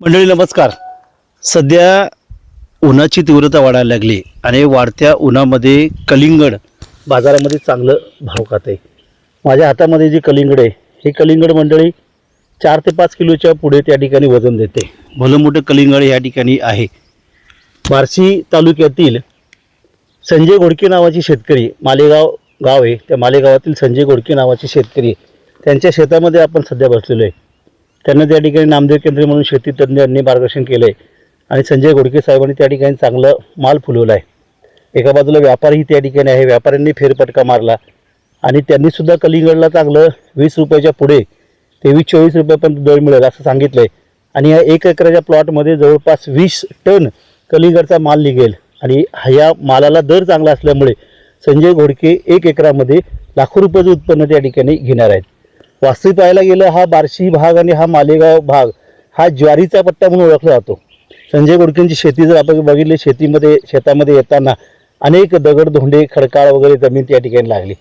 मंडळी नमस्कार. सध्या उन्हाची तीव्रता वाढायला लागली आणि वाढत्या उन्हामध्ये कलिंगड बाजारामध्ये चांगलं भाव खात आहे. माझ्या हातामध्ये जी कलिंगड आहे हे कलिंगड मंडळी 4 ते 5 किलोच्या पुढे त्या ठिकाणी वजन देते. भलं मोठं कलिंगड या ठिकाणी आहे. बार्शी तालुक्यातील संजय घोडके नावाचे शेतकरी, मालेगाव गाव आहे, त्या मालेगावातील संजय घोडके नावाचे शेतकरी त्यांच्या शेतामध्ये आपण सध्या बसलेलो आहे. त्यांना त्या ठिकाणी नामदेव केंद्र म्हणून शेती तज्ज्ञांनी मार्गदर्शन केलं आहे आणि संजय घोडके साहेबांनी त्या ठिकाणी चांगलं माल फुलवला आहे. एका बाजूला व्यापारीही त्या ठिकाणी आहे, व्यापाऱ्यांनी फेरफटका मारला आणि त्यांनीसुद्धा कलिंगडला चांगलं 20 रुपयाच्या पुढे 23-24 रुपयापर्यंत दर मिळेल असं सांगितलं आहे. आणि या 1 एकराच्या प्लॉटमध्ये जवळपास 20 टन कलिंगडचा माल निघेल आणि ह्या मालाला दर चांगला असल्यामुळे संजय घोडके 1 एकरामध्ये लाखो रुपयाचं उत्पन्न त्या ठिकाणी घेणार आहेत. वास्तविक पाहायला गेलं हा बार्शी भाग आणि हा मालेगाव भाग हा ज्वारीचा पट्टा म्हणून ओळखला जातो. संजय घोडकेंची शेती जर आपण बघितली, शेतामध्ये येताना अनेक दगडधोंडे, खडकाळ वगैरे जमीन त्या ठिकाणी लागली.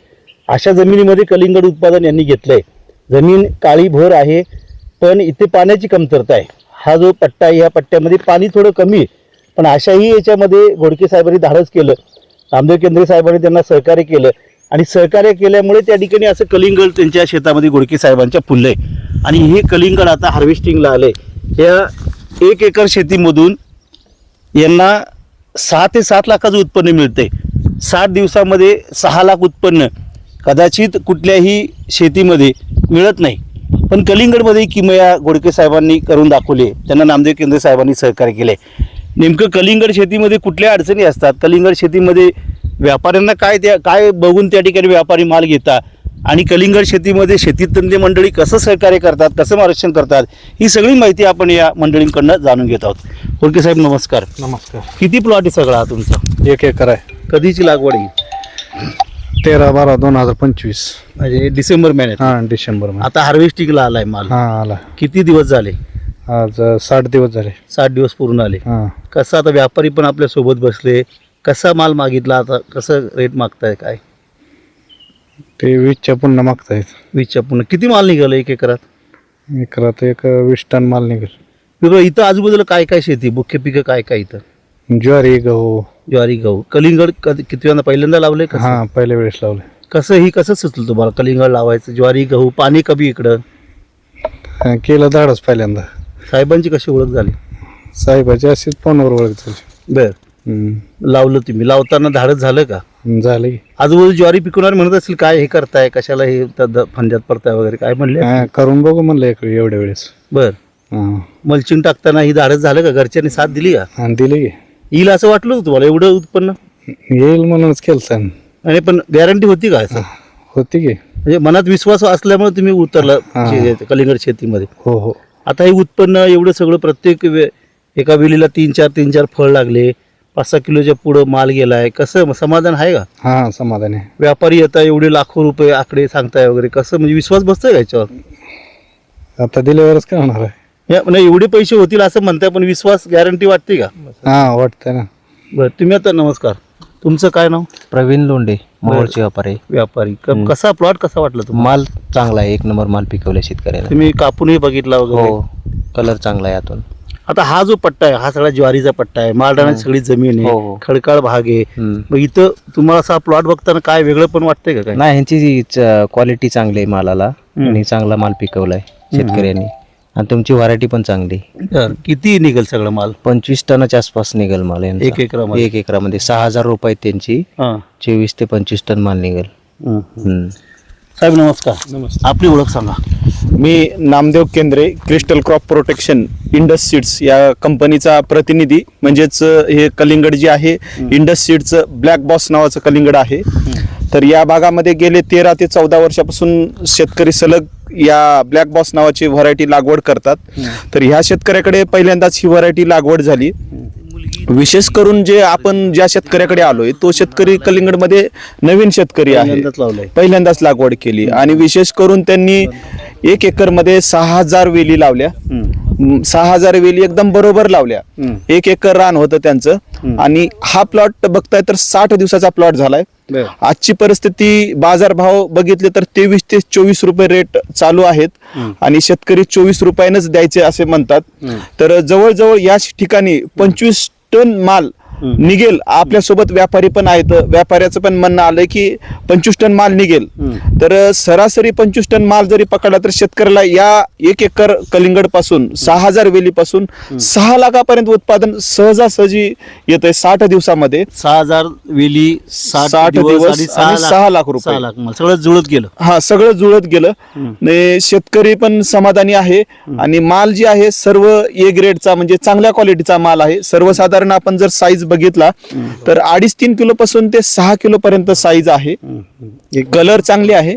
अशा जमिनीमध्ये कलिंगड उत्पादन यांनी घेतलं आहे. जमीन काळीभोर आहे पण इथे पाण्याची कमतरता आहे. हा जो पट्टा आहे ह्या पट्ट्यामध्ये पाणी थोडं कमी आहे, पण अशाही याच्यामध्ये घोडके साहेबांनी धाडस केलं. नामदेव केंद्रे साहेबांनी त्यांना सहकार्य केलं आणि सहकार्य केल्यामुळे त्या ठिकाणी असं कलिंगड त्यांच्या शेतामध्ये घोडके साहेबांच्या फुललं आहे. आणि हे कलिंगड आता हार्वेस्टिंगला आले. या 1 एकर शेतीमधून यांना 6 ते 7 लाखाचं उत्पन्न मिळते. 60 दिवसामध्ये 6 लाख उत्पन्न कदाचित कुठल्याही शेतीमध्ये मिळत नाही, पण कलिंगडमध्ये किमया घोडके साहेबांनी करून दाखवली. त्यांना नामदेव केंद्रे साहेबांनी सहकार्य केले. नेमकं कलिंगड शेतीमध्ये कुठल्या अडचणी असतात, कलिंगड शेतीमध्ये व्यापाऱ्यांना काय बघून त्या ठिकाणी व्यापारी माल घेतात आणि कलिंगड शेतीमध्ये शेतीतज्ञ मंडळी कसं सहकार्य करतात, कसं मार्गदर्शन करतात, ही सगळी माहिती आपण या मंडळींकडनं जाणून घेत आहोत. घोडके साहेब नमस्कार. नमस्कार. किती प्लॉट आहे सगळा हा तुमचा? 1 एकर आहे. कधीची लागवड आहे? 13/12/2025 म्हणजे डिसेंबर महिन्यात. हां, डिसेंबर मध्ये. आता हार्वेस्टिंगला आलाय माल. हां, आला. किती दिवस झाले? आज 60 दिवस झाले. 60 दिवस पूर्ण आले. हां, कसं आता व्यापारी पण आपल्या सोबत बसले, कसा माल मागितला, आता कसं रेट मागताय काय? ते 20च्या पुन्हा मागतायत. 20च्या पुन्हा. किती माल निघाला 1 एकरात? एकरात 20 टन माल निघेल. बरोबर. इथं आजूबाजूला काय काय शेती, मुख्य पिकं काय काय इथं? ज्वारी, गहू. ज्वारी, गहू. कलिंगड किती पहिल्यांदा लावले? हां, पहिल्या वेळेस लावले. कसं सुचलं तुम्हाला कलिंगड लावायचं? ज्वारी, गहू, पाणी कमी इकडं? केलं धाडस पहिल्यांदा. साहेबांची कशी ओळख झाली? साहेबाची अशीच फोनवर ओळख झाली. बर. लावलं तुम्ही, लावताना धाडस झालं का? झाले. आजूबाजू ज्वारी पिकवणार म्हणत असेल काय हे करताय, कशाला हे फंद्यात पडताय वगैरे काय म्हणले? करून बघू म्हणलं एवढ्या वेळेस. बर. मल्चिंग टाकताना ही धाडस झालं का? घरच्यांनी साथ दिली का? दिले की. येईल असं वाटलं होतं तुम्हाला एवढं उत्पन्न येईल म्हणूनच केलं. आणि पण गॅरंटी होती का? असं होती की. म्हणजे मनात विश्वास असल्यामुळे तुम्ही उतरला कलिंगड शेतीमध्ये. हो हो. आता हे उत्पन्न एवढं सगळं प्रत्येक एका वेलीला 3-4 फळ लागले, 5-6 किलोच्या पुढं माल गेलाय, कसं समाधान आहे का? हां, समाधान आहे. व्यापारी येता एवढे लाखो रुपये आकडे सांगताय वगैरे, कसं म्हणजे विश्वास बसतोय का याच्यावर? आता दिल्यावरच काय होणार आहे. म्हणजे एवढे पैसे होतील असं म्हणताय, पण विश्वास गॅरंटी वाटते का? हां, वाटतंय ना. बरं. तुम्ही आता नमस्कार, तुमचं काय नाव? प्रवीण लोंढे, मोहोळचे व्यापारी. कसा प्लॉट कसा वाटला तुम्हाला? माल चांगला आहे, 1 नंबर माल पिकवले शेतकऱ्याला. तुम्ही कापूनही बघितला वगैरे? हो, कलर चांगला आहे यातून. आता हा जो पट्टा आहे हा सगळा ज्वारीचा पट्टा आहे, माळरानाची सगळी जमीन आहे, हो. खडकाळ भाग आहे. मग इथं तुम्हाला असा प्लॉट बघताना काय वेगळं पण वाटतंय का? काय नाही, ह्यांची क्वालिटी चांगली आहे मालाला आणि चांगला माल पिकवलाय शेतकऱ्यांनी आणि तुमची व्हरायटी पण चांगली. किती निघेल सगळं माल? 25 टनाच्या आसपास निघेल माल यांचा. 1 एकरामध्ये? 1 एकरामध्ये 6,000 रुपये त्यांची. 24 ते 25 टन माल निघेल. साहेब नमस्कार. नमस्कार. आपली ओळख सांगा. मी नामदेव केंद्रे, crystal crop protection Indus seeds या कंपनीचा प्रतिनिधी. म्हणजेच हे कलिंगड जे आहे इंडस सीड्सचं ब्लॅक बॉस नावाचं कलिंगड आहे. तर या भागामध्ये गेले 13 ते 14 वर्षापासून शेतकरी सलग या ब्लॅक बॉस नावाची व्हरायटी लागवड करतात. तर ह्या शेतकऱ्याकडे पहिल्यांदाच ही व्हरायटी लागवड झाली. विशेष करून जे आपण ज्या शेतकऱ्याकडे आलोय तो शेतकरी कलिंगडमध्ये नवीन शेतकरी आहे, पहिल्यांदाच लागवड केली आणि विशेष करून त्यांनी 1 एकरमध्ये 6,000 वेली लावल्या. 6,000 वेली एकदम बरोबर लावल्या. 1 एकर रान होतं त्यांचं आणि हा प्लॉट बघताय तर 60 दिवसाचा प्लॉट झालाय. बरं. आजची परिस्थिती बाजारभाव बघितले तर 23 ते 24 रुपये रेट चालू आहेत आणि शेतकरी 24 रुपयानेच द्यायचे असे म्हणतात. तर जवळजवळ या ठिकाणी 25 टन माल निघेल. आपल्यासोबत व्यापारी पण आहेत, व्यापाऱ्याचं पण म्हणणं आलंय की 25 टन माल निघेल. तर सरासरी 25 टन माल जरी पकडला तर शेतकऱ्याला या 1 एकर कलिंगड पासून 6000 वेलीपासून 6 लाखापर्यंत उत्पादन सहजासहजी येत आहे 60 दिवसामध्ये. 6000 वेली 60 दिवस आणि 6 लाख रुपये. 6 लाख माल सगळं जुळत गेलं. हा, सगळं जुळत गेलं. आणि शेतकरी पण समाधानी आहे आणि माल जे आहे सर्व ए ग्रेडचा म्हणजे चांगल्या क्वालिटीचा माल आहे. सर्वसाधारण आपण जर साईज बघितला तर 2.5-3 किलो पासून ते 6 किलो पर्यंत साईज आहे. कलर चांगले आहे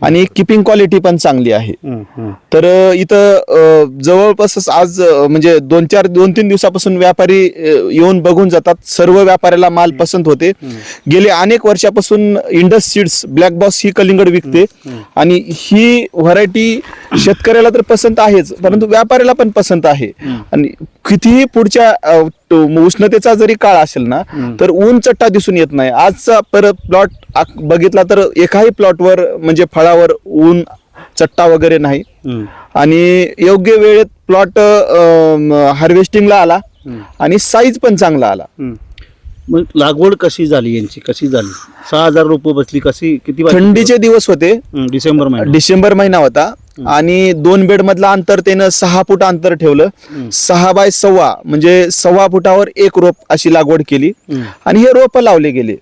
आणि किपिंग क्वालिटी पण चांगली आहे. तर इथं जवळपास आज म्हणजे 2-3 दिवसापासून व्यापारी येऊन बघून जातात. सर्व व्यापाऱ्याला माल पसंत होते. गेले अनेक वर्षापासून इंडस सीड्स ब्लॅक बॉस ही कलिंगड विकते आणि ही व्हरायटी शेतकऱ्याला तर पसंत आहेच परंतु व्यापाऱ्याला पण पसंत आहे. आणि कितीही पुढच्या उष्णतेचा जरी काळ असेल ना तर ऊन चट्टा दिसून येत नाही. आजचा परत प्लॉट बघितला तर एकाही प्लॉटवर म्हणजे फळावर ऊन चट्टा वगैरे नाही आणि योग्य वेळेत प्लॉट हार्वेस्टिंगला आला आणि साईज पण चांगला आला. मग लागवड कशी झाली यांची, कशी झाली? 6000 रोपं बसली कशी, किती थंडीचे दिवस होते. डिसेंबर महिना होता आणि 2 बेड मधला अंतर त्यानं 6 फूट अंतर ठेवलं. 6 बाय 1.25 म्हणजे 1.25 फुटावर 1 रोप अशी लागवड केली आणि हे रोप लावले गेले.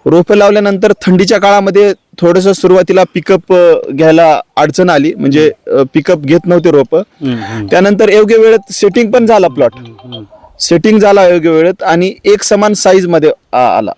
रोप लावल्यानंतर थंडीच्या काळामध्ये थोडस सुरुवातीला पिकअप घ्यायला अडचण आली म्हणजे पिकअप घेत नव्हते रोप. त्यानंतर योग्य वेळेत सेटिंग पण झाला, प्लॉट सेटिंग झाला योग्य वेळेत आणि एक समान साईज मध्ये आला.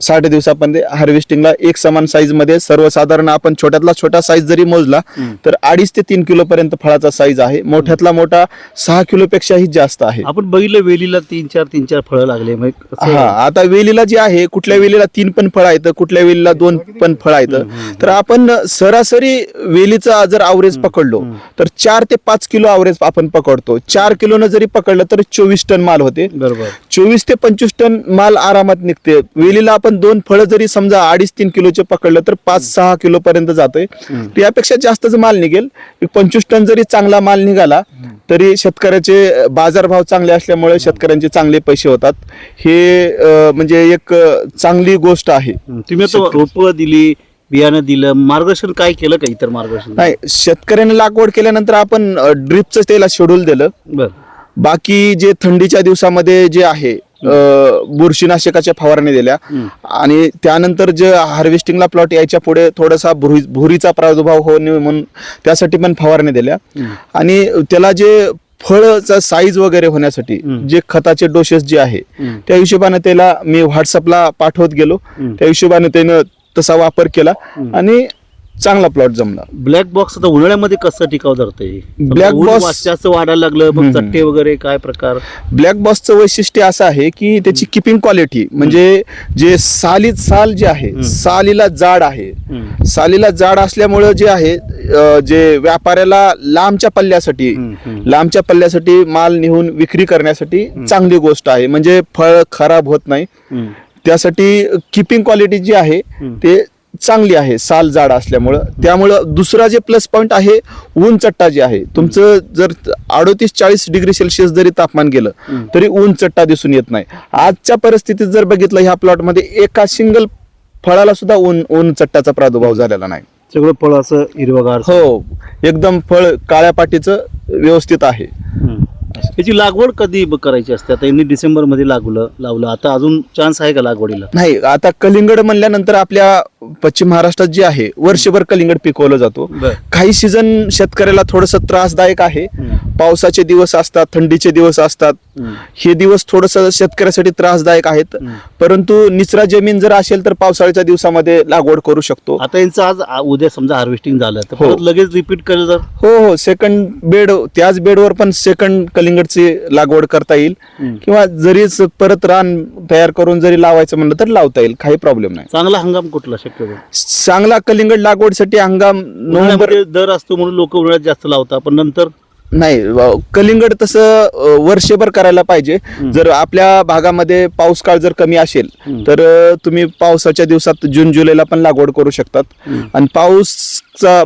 60 दिवसापर्यंत हार्वेस्टिंगला एक समान साईज मध्ये. सर्वसाधारण आपण छोट्यातला छोटा साईज जरी मोजला तर 2.5 ते 3 किलो पर्यंत फळाचा साईज आहे. मोठ्यातला मोठा 6 किलो पेक्षाही जास्त आहे. आपण बघितलं वेलीला 3-4 फळं लागले. हा, आता वेलीला जे आहे कुठल्या वेलीला 3 पण फळ आहेत, कुठल्या वेलीला 2 पण फळ आहेत. तर आपण सरासरी वेलीचा जर अवरेज पकडलो तर 4 ते 5 किलो अवरेज आपण पकडतो. 4 किलोनं जरी पकडलं तर 24 टन माल होते. बरोबर. 24 ते 25 टन माल आरामात निघते. वेलीला आपण 2 फळं जरी समजा 2.5-3 किलोचे पकडलं तर 5-6 किलो पर्यंत जातोय. यापेक्षा जास्तच माल निघेल. 25 टन जरी चांगला माल निघाला तरी शेतकऱ्याचे बाजारभाव चांगले असल्यामुळे शेतकऱ्यांचे चांगले पैसे होतात. हे म्हणजे एक चांगली गोष्ट आहे. तुम्ही रोपं दिली, बियाणं दिलं, मार्गदर्शन काय केलं का? इतर मार्गदर्शन नाही, शेतकऱ्याने लागवड केल्यानंतर आपण ड्रिपचं त्याला शेड्यूल दिलं. बाकी जे थंडीच्या दिवसामध्ये जे आहे बुरशीनाशकाच्या फवारणी दिल्या आणि त्यानंतर जे हार्वेस्टिंगला प्लॉट यायच्या पुढे थोडासा भुरीचा प्रादुर्भाव होऊ नये म्हणून त्यासाठी पण फवारणी दिल्या आणि त्याला जे फळचा साईज वगैरे होण्यासाठी जे खताचे डोसेस जे आहे त्या हिशोबाने त्याला मी व्हॉट्सअपला पाठवत गेलो. त्या हिशोबाने त्यानं तसा वापर केला आणि चांगला प्लॉट जमला. ब्लॅक बॉक्स आता उन्हाळ्यामध्ये कसं टिकाव धरतंय? ब्लॅक बॉक्स जास्त वाढायला लागलं मग चट्टे वगैरे काय प्रकार? ब्लॅक बॉक्सचं वैशिष्ट्य असं आहे की त्याची किपिंग क्वालिटी म्हणजे जे साल जे आहे सालीला जाड आहे. सालीला जाड असल्यामुळे जे आहे जे व्यापाऱ्याला लांबच्या पल्ल्यासाठी माल नेऊन विक्री करण्यासाठी चांगली गोष्ट आहे. म्हणजे फळ खराब होत नाही. त्यासाठी किपिंग क्वालिटी जी आहे ते चांगली आहे साल जाड असल्यामुळं. त्यामुळं दुसरा जे प्लस पॉइंट आहे ऊन चट्टा जे आहे. तुमचं जर 38-40 डिग्री सेल्सिअस जरी तापमान गेलं तरी ऊन चट्टा दिसून येत नाही. आजच्या परिस्थितीत जर बघितलं ह्या प्लॉटमध्ये एका सिंगल फळाला सुद्धा ऊन चट्टाचा प्रादुर्भाव झालेला नाही. सगळं फळ असं हिरवगार. हो, एकदम फळ काळ्या पाटीचं व्यवस्थित आहे. याची लागवड कधी करायची असते? आता यांनी डिसेंबर मध्ये लावलं, आता अजून चान्स आहे का लागवडीला? नाही, आता कलिंगड म्हणल्यानंतर आपल्या पश्चिम महाराष्ट्रात जे आहे वर्षभर कलिंगड पिकवलं जातो. काही सीझन शेतकऱ्याला थोडस त्रासदायक आहे. पावसाचे दिवस असतात, थंडीचे दिवस असतात. हे दिवस थोडस शेतकऱ्यासाठी त्रासदायक आहेत. परंतु निचरा जमीन जर असेल तर पावसाळ्याच्या दिवसामध्ये लागवड करू शकतो. आता यांचं आज उद्या समजा हार्वेस्टिंग झालं तर परत लगेच रिपीट करेल तर? हो, सेकंड बेड त्याच बेडवर पण सेकंड कलिंगडची लागवड करता येईल किंवा जरी परत रान तयार करून जरी लावायचं म्हणलं तर लावता येईल, काही प्रॉब्लेम नाही. चांगला हंगाम कुठला शक्यतो? चांगला कलिंगड लागवडसाठी हंगाम नोव्हेंबर दर असतो म्हणून लोक उन्हाळ्यात जास्त लावतात, पण नंतर नाही कलिंगड तसं वर्षभर करायला पाहिजे. जर आपल्या भागामध्ये पाऊस काळ जर कमी असेल तर तुम्ही पावसाच्या दिवसात जून जुलैला पण लागवड करू शकतात. आणि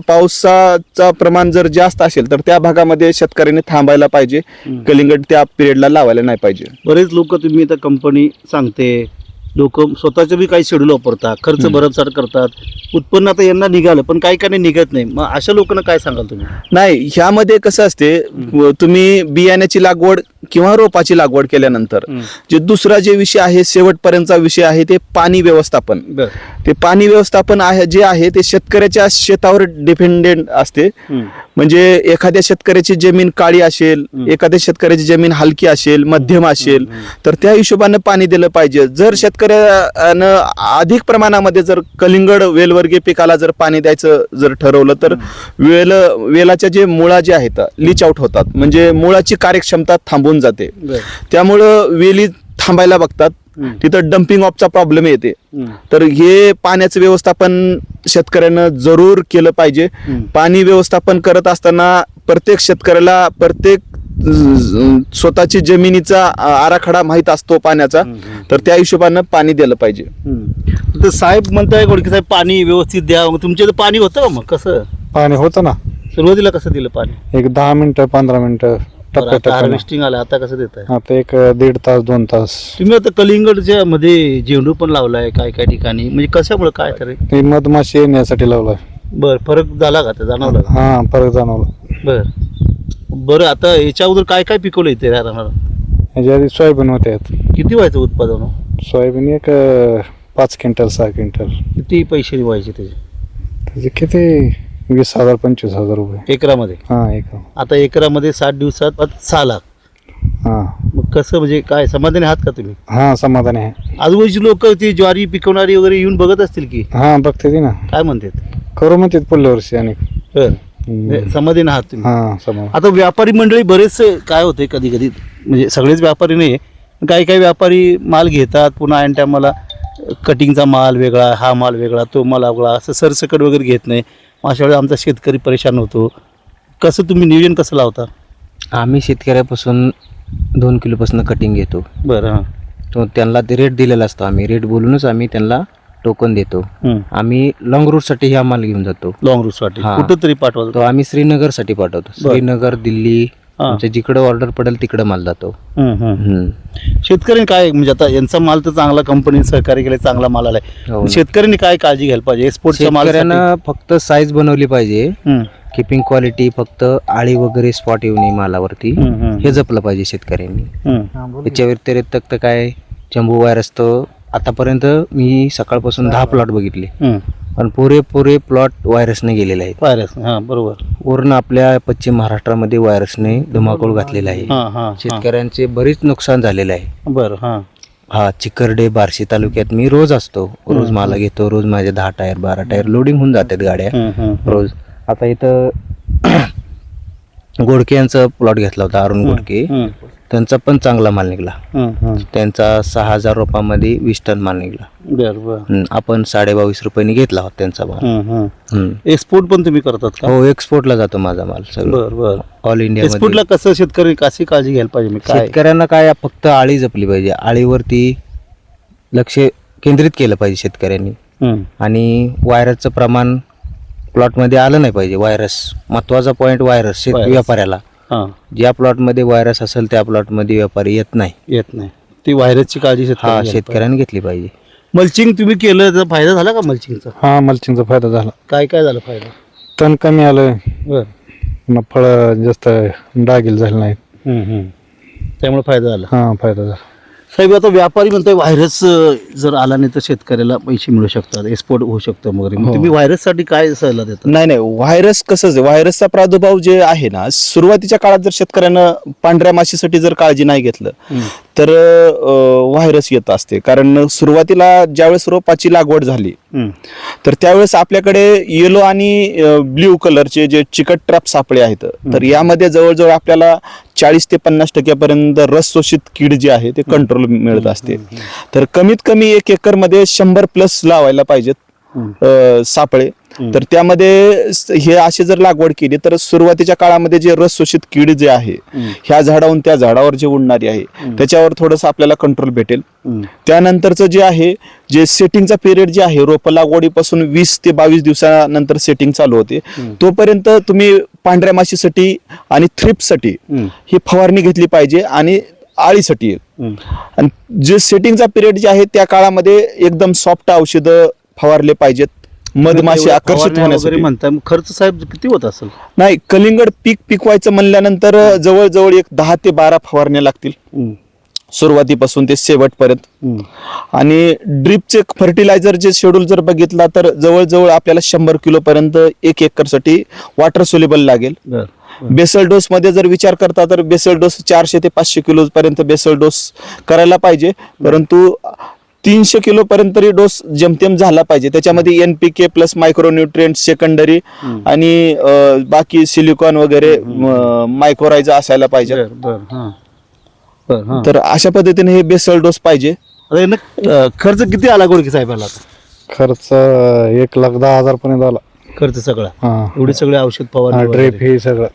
पावसाचा प्रमाण जर जास्त असेल तर त्या भागामध्ये शेतकऱ्यांनी थांबायला पाहिजे. कलिंगड त्या पिरियडला लावायला नाही पाहिजे. बरेच लोक तुम्ही आता कंपनी सांगते, लोक स्वतःचे बी काही शेड्यूल वापरतात, खर्च भरमसाठ करतात, उत्पन्न आता यांना निघालं पण काही काही निघत नाही. मग अशा लोकांना काय सांगाल तुम्ही? नाही, ह्यामध्ये कसं असते, तुम्ही बियाण्याची लागवड किंवा रोपाची लागवड केल्यानंतर जे दुसरा जे विषय आहे, शेवटपर्यंतचा विषय आहे, ते पाणी व्यवस्थापन. ते पाणी व्यवस्थापन आहे जे आहे ते शेतकऱ्याच्या शेतावर डिपेंडेंट असते. म्हणजे एखाद्या शेतकऱ्याची जमीन काळी असेल, एखाद्या शेतकऱ्याची जमीन हलकी असेल, मध्यम असेल, तर त्या हिशोबाने पाणी दिलं पाहिजे. जर शेतकऱ्यानं अधिक प्रमाणामध्ये जर कलिंगड वेलवर्गीय पिकाला जर पाणी द्यायचं जर ठरवलं तर वेलाच्या जे मुळा जे आहेत लीच आउट होतात, म्हणजे मुळाची कार्यक्षमता थांबून जाते. त्यामुळं वेली थांबायला बघतात, तिथं डम्पिंग ऑफचा प्रॉब्लेम येते. तर हे पाण्याचं व्यवस्थापन शेतकऱ्यानं जरूर केलं पाहिजे. पाणी व्यवस्थापन करत असताना प्रत्येक शेतकऱ्याला प्रत्येक स्वतःची जमिनीचा आराखडा माहित असतो पाण्याचा, तर त्या हिशोबानं पाणी दिलं पाहिजे. तर साहेब म्हणताय गोडके साहेब पाणी व्यवस्थित द्या. मग तुमच्या इथं पाणी होतं का? मग कसं पाणी होतं ना, सुरुवातीला कसं दिलं पाणी? एक 10 मिनिटं 15 मिनिटं टप्प्याटप्प्यानं. हार्वेस्टिंग आलं, आता कसं देत आहे? आता एक 1.5 तास 2 तास. तुम्ही आता कलिंगडच्या मध्ये झेंडू पण लावलाय काय काय ठिकाणी, म्हणजे कशामुळे काय तरी? हे मधमाशी येण्यासाठी लावलाय. बर, फरक झाला का? ते जाणवलं का? हा, फरक जाणवला. बरं, आता याच्या अगोदर काय काय पिकवलं इथे राहणार? याच्या आधी सोयाबीन होते. किती व्हायचं उत्पादन? सोयाबीन एक 5 क्विंटल 6 क्विंटल. किती पैसे व्हायचे त्याचे? त्याचे किती 20,000 25,000 रुपये एकरामध्ये? हा, एक. आता एकरामध्ये 60 दिवसात 6 लाख. हा. मग कसं, म्हणजे काय समाधानी आहात का तुम्ही? हा, समाधान आहे. आजूबाजूची लोक ती ज्वारी पिकवणारी वगैरे येऊन बघत असतील की? हा, बघते ती ना. काय म्हणतात? करू म्हणते पुढल्या वर्षी. आणि समाधानी आहात तुम्ही? हा, समाधान. आता व्यापारी मंडळी बरेच काय होते कधी कधी, म्हणजे सगळेच व्यापारी नाही, काही काही व्यापारी माल घेतात, पुन्हा ऐन टायमाला कटिंगचा माल वेगळा, हा माल वेगळा, तो माल वेगळा, असं सरसकट वगैरे घेत नाही. अशा वेळेस आमचा शेतकरी परेशान होतो. कसं तुम्ही नियोजन कसं लावता? आम्ही शेतकऱ्यापासून 2 किलोपासून कटिंग घेतो. बरं. हां. तो त्यांना ते रेट दिलेला असतो. आम्ही रेट बोलूनच आम्ही त्यांना टोकन देतो. आम्ही लॉंग रूटसाठी हा माल घेऊन जातो. लॉंग रूटसाठी हा. कुठं तरी पाठवतो? तो आम्ही श्रीनगरसाठी पाठवतो. श्रीनगर, दिल्ली, आमच्या जिकडं ऑर्डर पडेल तिकडं माल जातो. शेतकऱ्यांनी काय, म्हणजे आता यांचा माल तर चांगला, कंपनी सहकार्य केले, चांगला माल आलाय. हो. शेतकऱ्यांनी काय काळजी घ्यायला पाहिजे? एक्सपोर्टच्या शेतकऱ्यांना फक्त साईज बनवली पाहिजे. किपिंग क्वालिटी, फक्त आळी वगैरे स्पॉट येऊ नये मालावरती, हे जपलं पाहिजे शेतकऱ्यांनी. याच्या व्यतिरिक्त काय जम्बो व्हायरस, तो आतापर्यंत मी सकाळपासून 10 प्लॉट बघितले, पण पुरेपुरे प्लॉट व्हायरसने गेलेले आहेत. व्हायरस, हा बरोबर. पूर्ण आपल्या पश्चिम महाराष्ट्रामध्ये व्हायरसने धुमाकूळ घातलेला आहे. शेतकऱ्यांचे बरीच नुकसान झालेलं आहे. बरं. हा. हा, चिकरडे, बार्शी तालुक्यात मी रोज असतो. रोज माल घेतो. रोज माझे 10 टायर 12 टायर लोडिंग होऊन जातात गाड्या रोज. आता इथं गोडके यांचा प्लॉट घेतला होता, अरुण गोडके. त्यांचा पण चांगला माल निघला. त्यांचा 6,000 रुपयामध्ये 20 टन माल निघला. आपण 22.5 रुपयांनी घेतला होता त्यांचा माल. एक्सपोर्ट पण तुम्ही करतात का? हो, एक्सपोर्टला जातो माझा माल सगळं ऑल इंडिया. एक्सपोर्टला कसं शेतकरी कशी काळजी घ्यायला पाहिजे? शेतकऱ्यांना काय, फक्त आळी जपली पाहिजे. आळीवरती लक्ष केंद्रित केलं पाहिजे शेतकऱ्यांनी. आणि व्हायरसचं प्रमाण प्लॉटमध्ये आलं नाही पाहिजे. व्हायरस महत्वाचा पॉईंट, व्हायरस व्यापाऱ्याला. ज्या प्लॉटमध्ये व्हायरस असेल त्या प्लॉटमध्ये व्यापारी येत नाही. ती व्हायरसची काळजी शेतकऱ्यांनी घेतली पाहिजे. मल्चिंग तुम्ही केलं, त्याचा फायदा झाला का मल्चिंगचा? हा, मल्चिंगचा फायदा झाला. काय काय झाला फायदा? तण कमी आलं, फळ जास्त डागील झालं नाही, त्यामुळे फायदा झाला. हा, फायदा झाला. साहेब, आता व्यापारी म्हणताय व्हायरस जर आला नाही तर शेतकऱ्याला पैसे मिळू शकतात, एक्सपोर्ट होऊ शकतं वगैरे. तुम्ही व्हायरससाठी काय सल्ला देता? नाही, व्हायरस कसं, व्हायरसचा प्रादुर्भाव जे आहे ना, सुरुवातीच्या काळात जर शेतकऱ्यानं पांढऱ्या माशीसाठी जर काळजी नाही घेतलं तर व्हायरस येत असते. कारण सुरुवातीला ज्यावेळेस रोपाची लागवड झाली तर त्यावेळेस आपल्याकडे येलो आणि ब्ल्यू कलरचे जे चिकट ट्रॅप सापळे आहेत, तर यामध्ये जवळजवळ आपल्याला 40 ते 50% रस शोषित कीड जे आहे ते कंट्रोल मिळत असते. तर कमीत कमी 1 एकरमध्ये 100+ लावायला पाहिजेत सापळे. तर त्यामध्ये हे असे जर लागवड केली तर सुरुवातीच्या काळामध्ये जे रस शोषित कीड जे आहे ह्या झाडाहून त्या झाडावर जे उडणारी आहे त्याच्यावर थोडस आपल्याला कंट्रोल भेटेल. त्यानंतरचं जे आहे जे सेटिंगचा पिरियड जे आहे रोप लागवडीपासून 20 ते 22 दिवसानंतर सेटिंग चालू होते तोपर्यंत तुम्ही पांढऱ्या माशीसाठी आणि थ्रिप्ससाठी ही फवारणी घेतली पाहिजे आणि आळीसाठी. आणि जे सेटिंगचा पिरियड जे आहे त्या काळामध्ये एकदम सॉफ्ट औषधं फवारले पाहिजेत मधमाशी आकर्षित होण्यासाठी. म्हणता खर्च साहेब किती होत असेल? नाही, कलिंगड पीक पिकवायचं म्हणल्यानंतर जवळजवळ एक 10 ते 12 फवारण्या लागतील सुरुवातीपासून ते शेवटपर्यंत. आणि ड्रिपचे फर्टिलायझर जे शेड्यूल जर बघितला तर जवळजवळ आपल्याला 100 किलो पर्यंत 1 एकरसाठी वॉटर सोल्युबल लागेल. बेसल डोस मध्ये जर विचार करता तर बेसल डोस 400 ते 500 किलो पर्यंत बेसल डोस करायला पाहिजे, परंतु 300 किलो पर्यंत तरी डोस जमतेम झाला पाहिजे. त्याच्यामध्ये NPK प्लस मायक्रोन्यूट्रिएंट सेकंडरी आणि बाकी सिलिकॉन वगैरे मायक्रोरायझा असायला पाहिजे. तर अशा पद्धतीने हे बेसल डोस पाहिजे. खर्च किती आला गोडके साहेबाला? खर्च 1,10,000 पर्यंत आला खर्च सगळा, हा. एवढे सगळे औषध फवारणी ड्रेप हे सगळं.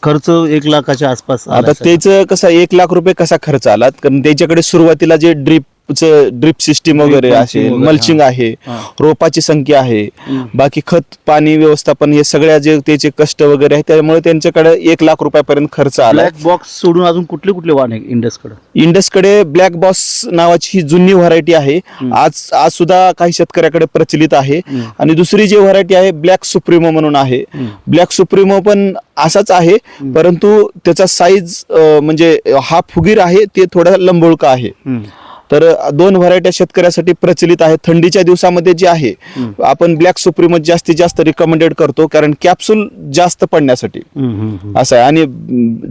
खर्च 1 लाखाच्या आसपास आला आता साहेब. त्याचं कसा 1 लाख रुपये कसा खर्च आला, कारण त्याच्याकडे सुरुवातीला जे ड्रिप सिस्टीम वगैरे असे वगैरे, मल्चिंग आहे, रोपाची संख्या आहे, बाकी खत पाणी व्यवस्थापन हे सगळ्या जे त्याचे कष्ट वगैरे आहे त्यामुळे त्यांच्याकडे 1 लाख रुपयापर्यंत खर्च आला. ब्लॅक बॉक्स सोडून अजून कुठले कुठले वाहन आहे इंडसकडे? इंडसकडे ब्लॅक बॉस नावाची ही जुनी व्हरायटी आहे, आज सुद्धा काही शेतकऱ्याकडे प्रचलित आहे. आणि दुसरी जी व्हरायटी आहे ब्लॅक सुप्रिमो म्हणून आहे. ब्लॅक सुप्रिमो पण असाच आहे, परंतु त्याचा साईज म्हणजे हा फुगीर आहे ते थोडा लंबोळका आहे. तर 2 व्हरायट्या शेतकऱ्यासाठी प्रचलित आहेत. थंडीच्या दिवसामध्ये जे आहे आपण ब्लॅक सुप्रिमो जास्तीत जास्त रिकमेंडेड करतो, कारण कॅप्सूल जास्त पडण्यासाठी असं आहे. आणि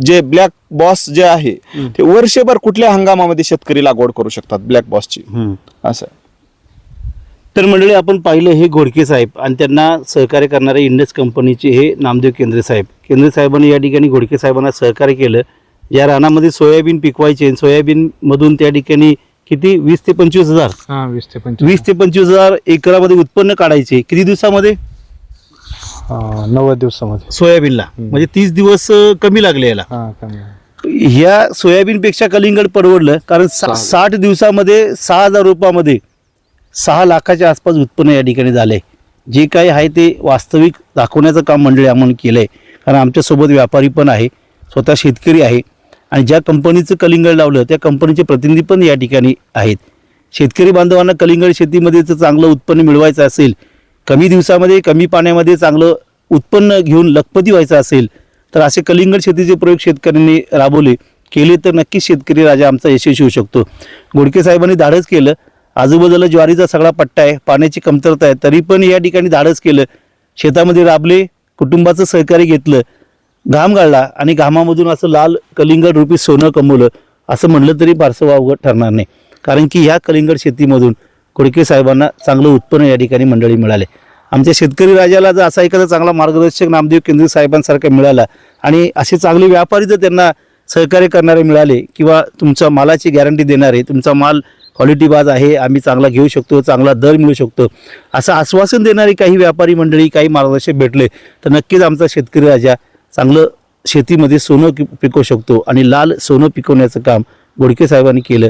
जे ब्लॅक बॉस जे आहे ते वर्षभर कुठल्या हंगामामध्ये शेतकरी लागवड करू शकतात ब्लॅक बॉसची असं. तर मंडळी आपण पाहिलं हे घोडके साहेब आणि त्यांना सहकार्य करणारे इंडस कंपनीचे हे नामदेव केंद्रे साहेब. केंद्रे साहेबांनी या ठिकाणी घोडके साहेबांना सहकार्य केलं. या रानामध्ये सोयाबीन पिकवायचे, सोयाबीन मधून त्या ठिकाणी किती 20 ते 25 हजार 20 ते 20 ते 25 हजार एकरामध्ये उत्पन्न काढायचे. किती दिवसामध्ये? 90 दिवसामध्ये सोयाबीनला. म्हणजे 30 दिवस कमी लागले याला. ह्या सोयाबीन पेक्षा कलिंगड परवडलं, कारण 60 दिवसामध्ये 6,000 रुपयामध्ये 6 लाखाच्या आसपास उत्पन्न या ठिकाणी झालंय. जे काही आहे ते वास्तविक दाखवण्याचं काम मंडळी आम्हाला केलंय. कारण आमच्यासोबत व्यापारी पण आहे, स्वतः शेतकरी आहे, आणि ज्या कंपनीचं कलिंगड लावलं त्या कंपनीचे प्रतिनिधी पण या ठिकाणी आहेत. शेतकरी बांधवांना कलिंगड शेतीमध्ये जर चांगलं उत्पन्न मिळवायचं असेल, कमी दिवसामध्ये कमी पाण्यामध्ये चांगलं उत्पन्न घेऊन लखपती व्हायचं असेल, तर असे कलिंगड शेतीचे प्रयोग शेतकऱ्यांनी राबवले केले तर नक्कीच शेतकरी राजा आमचा यशस्वी होऊ शकतो. घोडके साहेबांनी धाडस केलं. आजूबाजूला ज्वारीचा सगळा पट्टा आहे, पाण्याची कमतरता आहे, तरी पण या ठिकाणी धाडस केलं. शेतामध्ये राबले, कुटुंबाचं सहकार्य घेतलं, घाम गाळला आणि घामामधून असं लाल कलिंगड रूपी सोनं कमवलं असं म्हणलं तरी फारसं वावगं ठरणार नाही. कारण की ह्या कलिंगड शेतीमधून घोडके साहेबांना चांगलं उत्पन्न या ठिकाणी मंडळी मिळाले. आमच्या शेतकरी राजाला जर असा एखादा चांगला मार्गदर्शक नामदेव केंद्रे साहेबांसारखा मिळाला आणि असे चांगले व्यापारी जर त्यांना सहकार्य करणारे मिळाले किंवा तुमच्या मालाची गॅरंटी देणारे, तुमचा माल क्वालिटी बाज आहे, आम्ही चांगला घेऊ शकतो, चांगला दर मिळू शकतो असं आश्वासन देणारे काही व्यापारी मंडळी, काही मार्गदर्शक भेटले तर नक्कीच आमचा शेतकरी राजा चांगलं शेतीमध्ये सोनं पिकवू शकतो. आणि लाल सोनं पिकवण्याचं काम घोडके साहेबांनी केलं.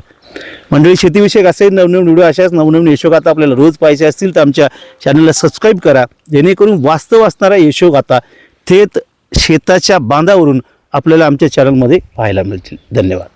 मंडळी शेतीविषयक असे नवनवीन व्हिडिओ, अशाच नवनवीन यशोगाथा आपल्याला रोज पाहिजे असतील तर आमच्या चॅनलला सबस्क्राईब करा, जेणेकरून वास्तव असणारा यशोगाथा थेट शेताच्या बांधावरून आपल्याला आमच्या चॅनलमध्ये पाहायला मिळतील. धन्यवाद.